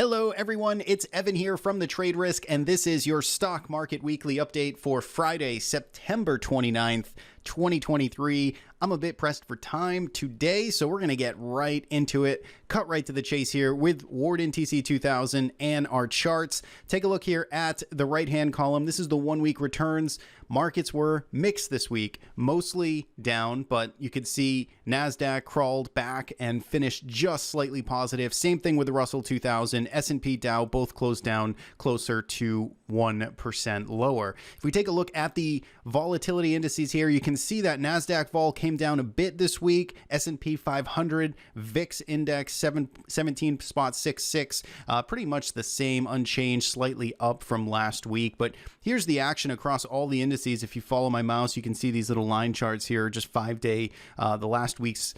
Hello everyone, it's Evan here from the Trade Risk, and this is your stock market weekly update for Friday, September 29th, 2023. I'm a bit pressed for time today, so we're going to get right into it. Cut right to the chase here with Warden TC 2000 and our charts. Take a look here at the right-hand column. This is the one-week returns. Markets were mixed this week, mostly down, but you could see Nasdaq crawled back and finished just slightly positive. Same thing with the Russell 2000. S&P Dow both closed down closer to 1% lower. If we take a look at the volatility indices here, you can see that Nasdaq vol came down a bit this week. S&P 500 VIX index 17.66, pretty much the same, unchanged, slightly up from last week. But here's the action across all the indices. If you follow my mouse, you can see these little line charts here, just 5-day, the last week's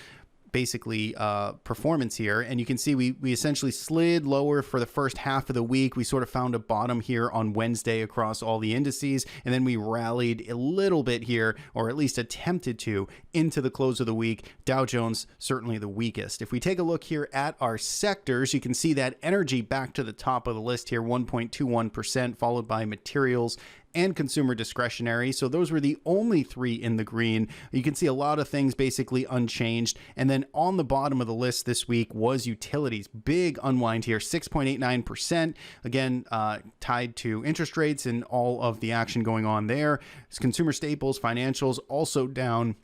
basically performance here, and you can see we essentially slid lower for the first half of the week. We sort of found a bottom here on Wednesday across all the indices, and then we rallied a little bit here, or at least attempted to, into the close of the week. Dow Jones certainly the weakest. If we take a look here at our sectors, you can see that energy back to the top of the list here, 1.21%, followed by materials and consumer discretionary. So those were the only three in the green. You can see a lot of things basically unchanged. And then on the bottom of the list this week was utilities. Big unwind here, 6.89%. Again, tied to interest rates and all of the action going on there. Consumer staples, financials also down.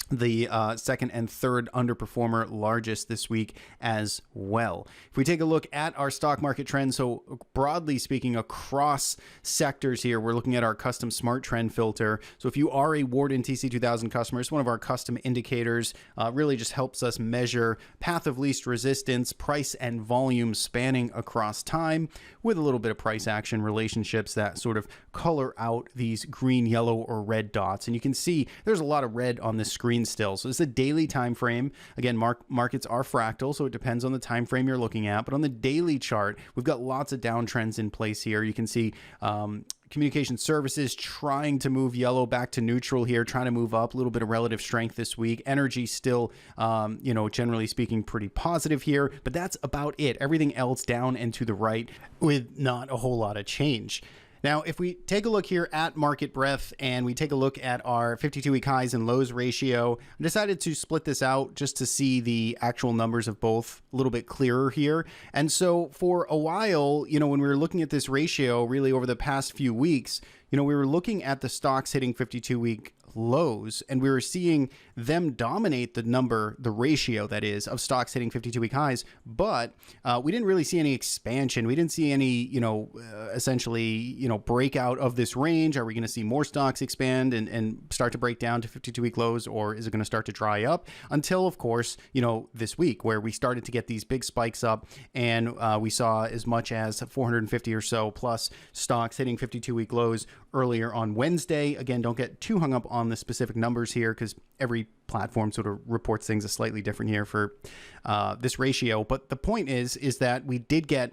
The second and third underperformer largest this week as well. If we take a look at our stock market trends, so broadly speaking across sectors here, we're looking at our custom smart trend filter. So if you are a Warden TC 2000 customer, it's one of our custom indicators, really just helps us measure path of least resistance, price and volume spanning across time with a little bit of price action relationships that sort of color out these green, yellow, or red dots. And you can see there's a lot of red on this screen still. So it's a daily time frame. Again, markets are fractal, so it depends on the time frame you're looking at. But on the daily chart, we've got lots of downtrends in place here. You can see communication services trying to move yellow back to neutral here, trying to move up, a little bit of relative strength this week. Energy still, generally speaking, pretty positive here, but that's about it. Everything else down and to the right with not a whole lot of change. Now, if we take a look here at market breadth and we take a look at our 52-week highs and lows ratio, I decided to split this out just to see the actual numbers of both a little bit clearer here. And so for a while, when we were looking at this ratio really over the past few weeks, we were looking at the stocks hitting 52-week lows, and we were seeing them dominate the ratio that is of stocks hitting 52-week highs, but we didn't really see any expansion. We didn't see any, essentially, breakout of this range. Are we going to see more stocks expand and start to break down to 52-week lows, or is it going to start to dry up? Until, of course, this week where we started to get these big spikes up, and we saw as much as 450 or so plus stocks hitting 52-week lows earlier on Wednesday. Again, don't get too hung up on the specific numbers here because every platform sort of reports things a slightly different here for this ratio. But the point is that we did get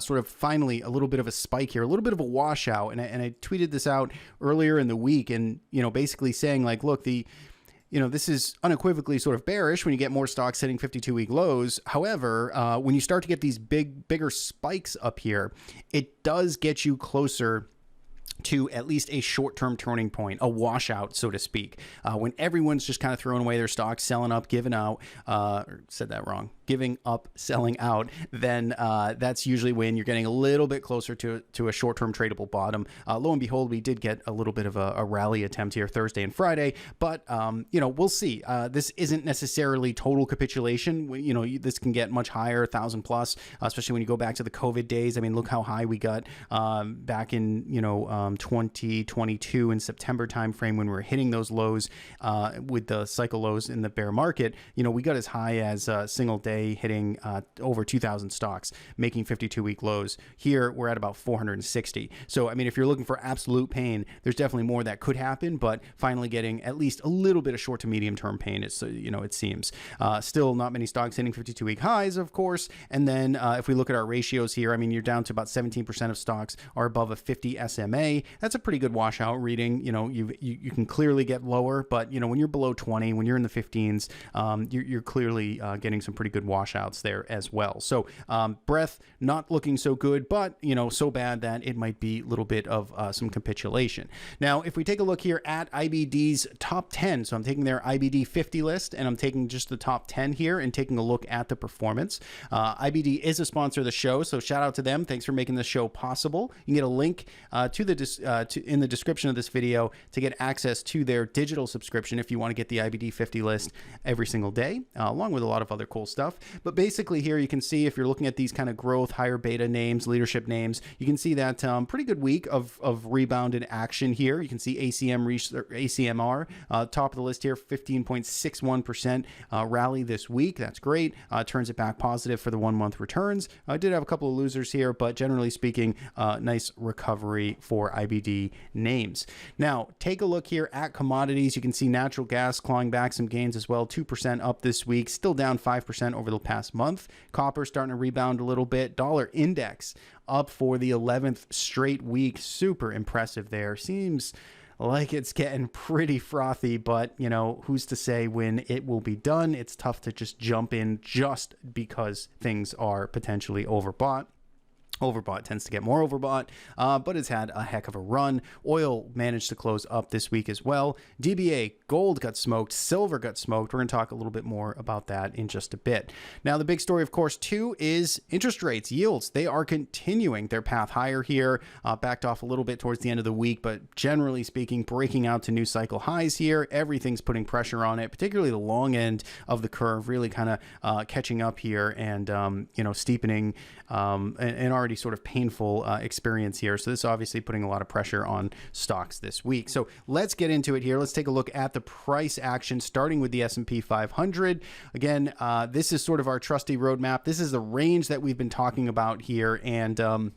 sort of finally a little bit of a spike here, a little bit of a washout. And I tweeted this out earlier in the week and, basically saying like, look, this is unequivocally sort of bearish when you get more stocks hitting 52-week lows. However, when you start to get these bigger spikes up here, it does get you closer to at least a short-term turning point, a washout, so to speak. When everyone's just kind of throwing away their stocks, selling up, giving out, giving up, selling out, then that's usually when you're getting a little bit closer to a short-term tradable bottom. Lo and behold, we did get a little bit of a rally attempt here Thursday and Friday, but we'll see. This isn't necessarily total capitulation. This can get much higher, 1,000 plus, especially when you go back to the COVID days. I mean, look how high we got back in 2022 in September timeframe when we were hitting those lows with the cycle lows in the bear market. We got as high as a single day hitting over 2,000 stocks, making 52-week lows. Here we're at about 460. So I mean, if you're looking for absolute pain, there's definitely more that could happen, but finally getting at least a little bit of short to medium term pain is, it seems. Still not many stocks hitting 52-week highs, of course. And then if we look at our ratios here, I mean, you're down to about 17% of stocks are above a 50 SMA. EMA, that's a pretty good washout reading. You know, you can clearly get lower, but you know, when you're below 20, when you're in the 15s, you're clearly getting some pretty good washouts there as well. So breadth not looking so good, but you know, so bad that it might be a little bit of some capitulation. Now, if we take a look here at IBD's top 10, so I'm taking their IBD 50 list and I'm taking just the top 10 here and taking a look at the performance. IBD is a sponsor of the show, so shout out to them. Thanks for making the show possible. You can get a link in the description of this video to get access to their digital subscription if you want to get the IBD 50 list every single day, along with a lot of other cool stuff. But basically here you can see, if you're looking at these kind of growth, higher beta names, leadership names, you can see that pretty good week of rebounded action here. You can see ACMR, top of the list here, 15.61% rally this week. That's great. Turns it back positive for the 1 month returns. I did have a couple of losers here, but generally speaking, nice recovery for IBD names. Now, take a look here at commodities. You can see natural gas clawing back some gains as well, 2% up this week, still down 5% over the past month. Copper starting to rebound a little bit. Dollar index up for the 11th straight week. Super impressive there. Seems like it's getting pretty frothy, but you know, who's to say when it will be done? It's tough to just jump in just because things are potentially overbought. Overbought tends to get more overbought, but it's had a heck of a run. Oil managed to close up this week as well. DBA, gold got smoked, silver got smoked. We're going to talk a little bit more about that in just a bit. Now, the big story, of course, too, is interest rates, yields. They are continuing their path higher here, backed off a little bit towards the end of the week, but generally speaking, breaking out to new cycle highs here. Everything's putting pressure on it, particularly the long end of the curve, really kind of catching up here and, you know, steepening an already sort of painful experience here. So this is obviously putting a lot of pressure on stocks this week. So let's get into it here. Let's take a look at the price action, starting with the S&P 500. Again, this is sort of our trusty roadmap. This is the range that we've been talking about here. And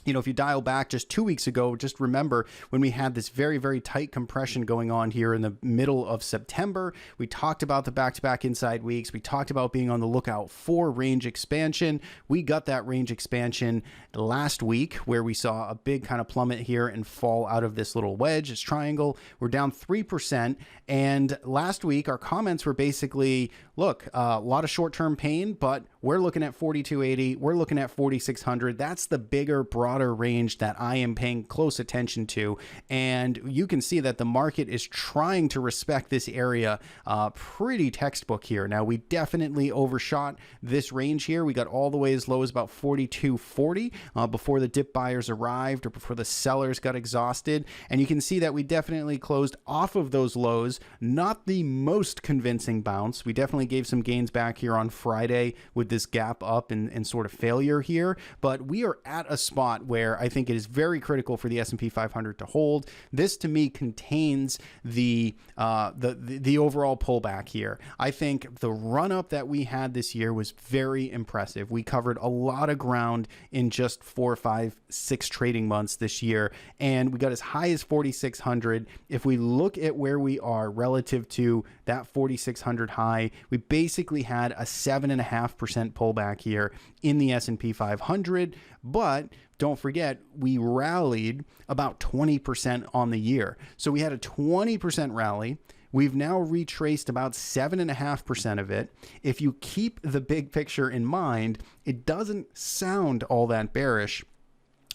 you know, if you dial back just 2 weeks ago, just remember when we had this very, very tight compression going on here in the middle of September. We talked about the back-to-back inside weeks. We talked about being on the lookout for range expansion. We got that range expansion last week where we saw a big kind of plummet here and fall out of this little wedge, this triangle. We're down 3%. And last week, our comments were basically, look, a lot of short-term pain, but we're looking at 4280. We're looking at 4600. That's the bigger, broader range that I am paying close attention to. And you can see that the market is trying to respect this area pretty textbook here. Now, we definitely overshot this range here. We got all the way as low as about 4240 before the dip buyers arrived or before the sellers got exhausted. And you can see that we definitely closed off of those lows. Not the most convincing bounce. We definitely gave some gains back here on Friday with this gap up and sort of failure here, but we are at a spot where I think it is very critical for the S&P 500 to hold. This to me contains the overall pullback here. I think the run up that we had this year was very impressive. We covered a lot of ground in just 4, 5, 6 trading months this year, and we got as high as 4,600. If we look at where we are relative to that 4,600 high, we basically had a 7.5% pullback here in the S&P 500, but don't forget, we rallied about 20% on the year. So we had a 20% rally. We've now retraced about 7.5% of it. If you keep the big picture in mind, it doesn't sound all that bearish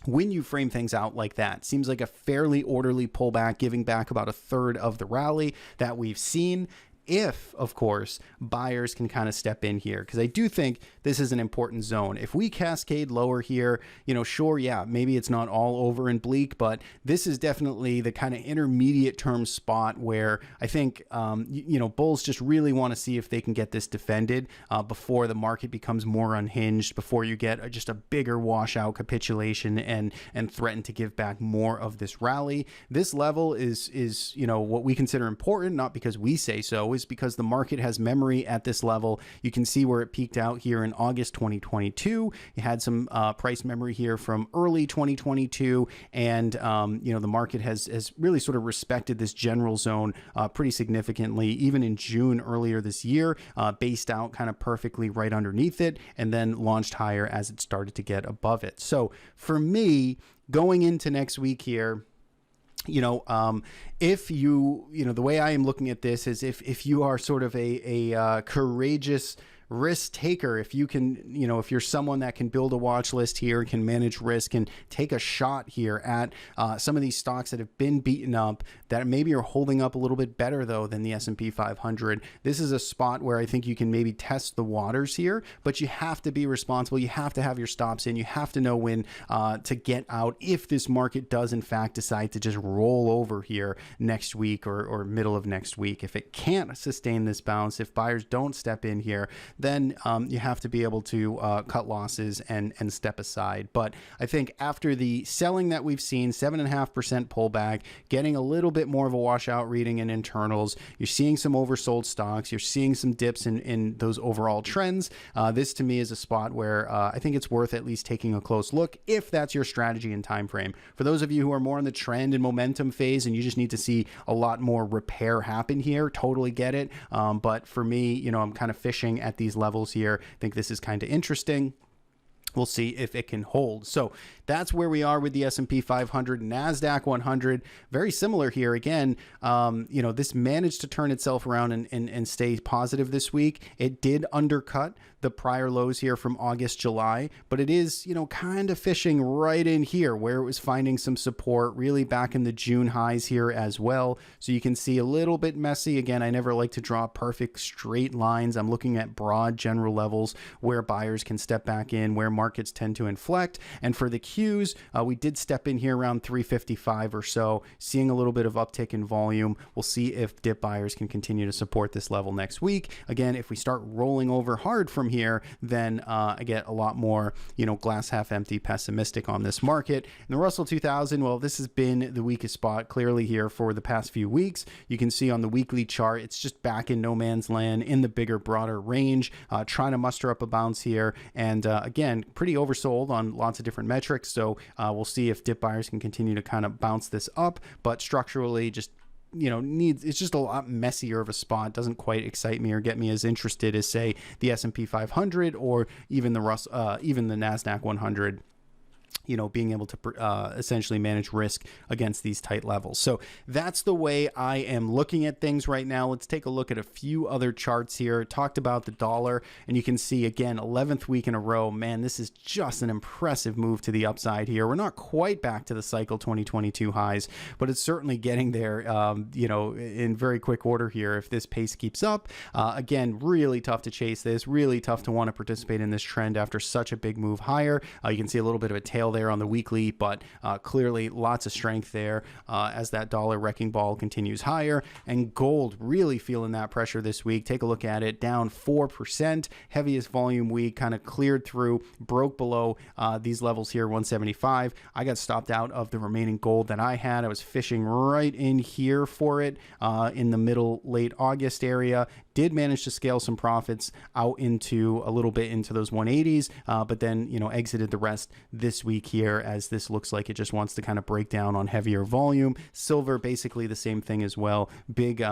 when you frame things out like that. Seems like a fairly orderly pullback, giving back about a third of the rally that we've seen. If, of course, buyers can kind of step in here, because I do think this is an important zone. If we cascade lower here, you know, sure, yeah, maybe it's not all over and bleak, but this is definitely the kind of intermediate term spot where I think, you know, bulls just really want to see if they can get this defended before the market becomes more unhinged, before you get just a bigger washout capitulation and threaten to give back more of this rally. This level is, you know, what we consider important, not because we say so. is because the market has memory at this level. You can see where it peaked out here in August 2022. You had some price memory here from early 2022, and the market has really sort of respected this general zone pretty significantly, even in June earlier this year, based out kind of perfectly right underneath it, and then launched higher as it started to get above it. So for me, going into next week here, if the way I am looking at this is if you are sort of a courageous risk taker, if you can, if you're someone that can build a watch list here, can manage risk and take a shot here at some of these stocks that have been beaten up, that maybe are holding up a little bit better though than the S&P 500. This is a spot where I think you can maybe test the waters here, but you have to be responsible. You have to have your stops in. You have to know when to get out if this market does in fact decide to just roll over here next week or middle of next week. If it can't sustain this bounce, if buyers don't step in here, then you have to be able to cut losses and step aside. But I think after the selling that we've seen, 7.5% pullback, getting a little bit more of a washout reading in internals, you're seeing some oversold stocks, you're seeing some dips in those overall trends. This to me is a spot where I think it's worth at least taking a close look if that's your strategy and time frame. For those of you who are more in the trend and momentum phase and you just need to see a lot more repair happen here, totally get it. But for me, I'm kind of fishing at these levels here. I think this is kind of interesting. We'll see if it can hold. So that's where we are with the S&P 500. Nasdaq 100, very similar here. Again, this managed to turn itself around and stay positive this week. It did undercut the prior lows here from August, July, but it is, kind of fishing right in here where it was finding some support really back in the June highs here as well. So you can see a little bit messy. Again, I never like to draw perfect straight lines. I'm looking at broad general levels where buyers can step back in, where markets tend to inflect. And for the Qs, we did step in here around 355 or so, seeing a little bit of uptick in volume. We'll see if dip buyers can continue to support this level next week. Again, if we start rolling over hard from here, then I get a lot more, glass half empty, pessimistic on this market. And the Russell 2000, well, this has been the weakest spot clearly here for the past few weeks. You can see on the weekly chart, it's just back in no man's land in the bigger, broader range, trying to muster up a bounce here. And again, pretty oversold on lots of different metrics. So we'll see if dip buyers can continue to kind of bounce this up, but structurally just it's just a lot messier of a spot. Doesn't quite excite me or get me as interested as say the S&P 500 or even the Nasdaq 100. Being able to essentially manage risk against these tight levels. So that's the way I am looking at things right now. Let's take a look at a few other charts here. Talked about the dollar, and you can see again, 11th week in a row. Man, this is just an impressive move to the upside here. We're not quite back to the cycle 2022 highs, but it's certainly getting there, in very quick order here if this pace keeps up. Again, really tough to chase this, really tough to want to participate in this trend after such a big move higher. You can see a little bit of a tail there on the weekly, but clearly lots of strength there as that dollar wrecking ball continues higher. And gold really feeling that pressure this week. Take a look at it, down 4%, heaviest volume week, kind of cleared through, broke below these levels here, 175. I got stopped out of the remaining gold that I had. I was fishing right in here for it in the middle, late August area. Did manage to scale some profits out into a little bit into those 180s, but then, exited the rest this week here as this looks like it just wants to kind of break down on heavier volume. Silver, basically the same thing as well. Big,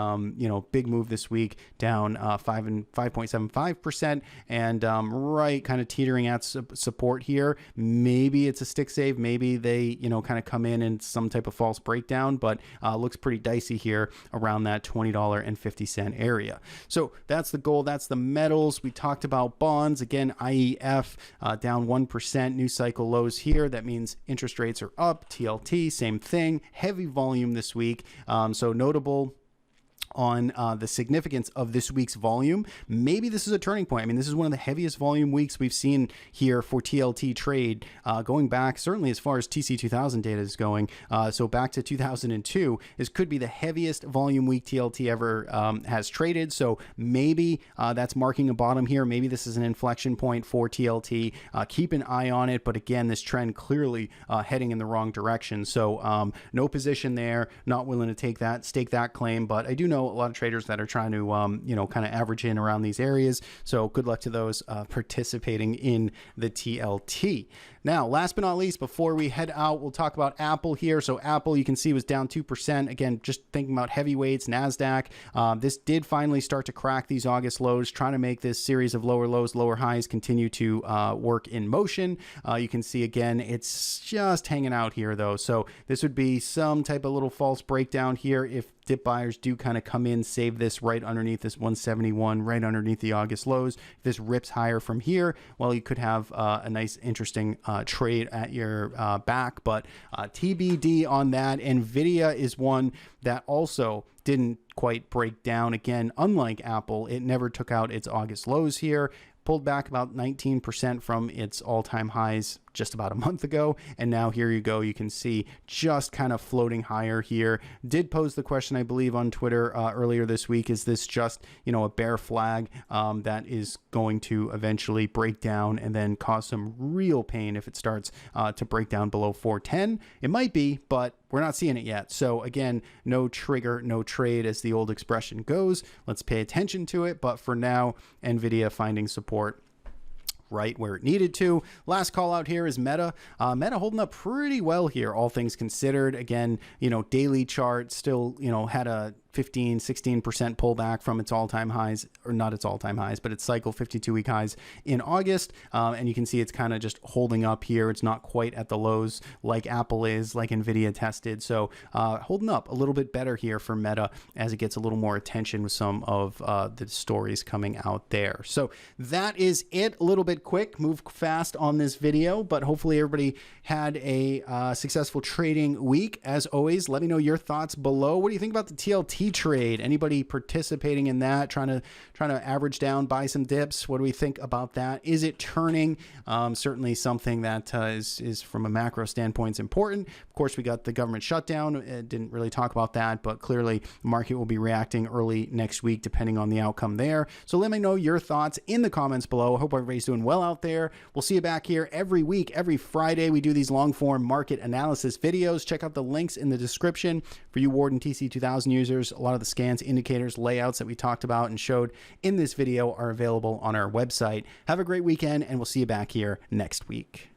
big move this week, down 5.75%, and right kind of teetering at support here. Maybe it's a stick save. Maybe they, kind of come in some type of false breakdown, but looks pretty dicey here around that $20.50 area. So that's the gold, that's the metals. We talked about bonds. Again, IEF down 1%, new cycle lows here. That means interest rates are up. TLT, same thing. Heavy volume this week. So notable on the significance of this week's volume. Maybe this is a turning point. I mean, this is one of the heaviest volume weeks we've seen here for TLT trade, going back certainly as far as TC2000 data is going. So back to 2002, this could be the heaviest volume week TLT ever has traded. So maybe that's marking a bottom here. Maybe this is an inflection point for TLT. Keep an eye on it. But again, this trend clearly heading in the wrong direction. So no position there, not willing to stake that claim. But I do know know a lot of traders that are trying to, kind of average in around these areas. So good luck to those participating in the TLT. Now, last but not least, before we head out, we'll talk about Apple here. So Apple, you can see, was down 2%. Again, just thinking about heavyweights, Nasdaq. This did finally start to crack these August lows, trying to make this series of lower lows, lower highs continue to work in motion. You can see, again, it's just hanging out here, though. So this would be some type of little false breakdown here if dip buyers do kind of come in, save this right underneath this 171, right underneath the August lows. If this rips higher from here, well, you could have a nice, interesting trade at your back. But TBD on that. NVIDIA is one that also didn't quite break down. Again, unlike Apple, it never took out its August lows here. Pulled back about 19% from its all-time highs just about a month ago, and now here you go. You can see just kind of floating higher here. Did pose the question, I believe, on Twitter earlier this week, is this just, a bear flag that is going to eventually break down and then cause some real pain if it starts to break down below 410? It might be, but we're not seeing it yet. So again, no trigger, no trade, as the old expression goes. Let's pay attention to it. But for now, NVIDIA finding support right where it needed to. Last call out here is Meta. Meta holding up pretty well here, all things considered. Again, daily chart still, had a 16% pullback from its all-time highs, or not its all-time highs, but its cycle 52-week highs in August. And you can see it's kind of just holding up here. It's not quite at the lows like Apple is, like NVIDIA tested. So holding up a little bit better here for Meta as it gets a little more attention with some of the stories coming out there. So that is it. A little bit quick, move fast on this video, but hopefully everybody had a successful trading week. As always, let me know your thoughts below. What do you think about the TLT trade? Anybody participating in that, trying to average down, buy some dips? What do we think about that? Is it turning? Certainly something that is from a macro standpoint is important. Of course, we got the government shutdown. Didn't really talk about that, but clearly the market will be reacting early next week depending on the outcome there. So let me know your thoughts in the comments below. I hope everybody's doing well out there. We'll see you back here every week, every Friday. We do these long form market analysis videos. Check out the links in the description for you Ward and TC2000 users. A lot of the scans, indicators, layouts that we talked about and showed in this video are available on our website. Have a great weekend, and we'll see you back here next week.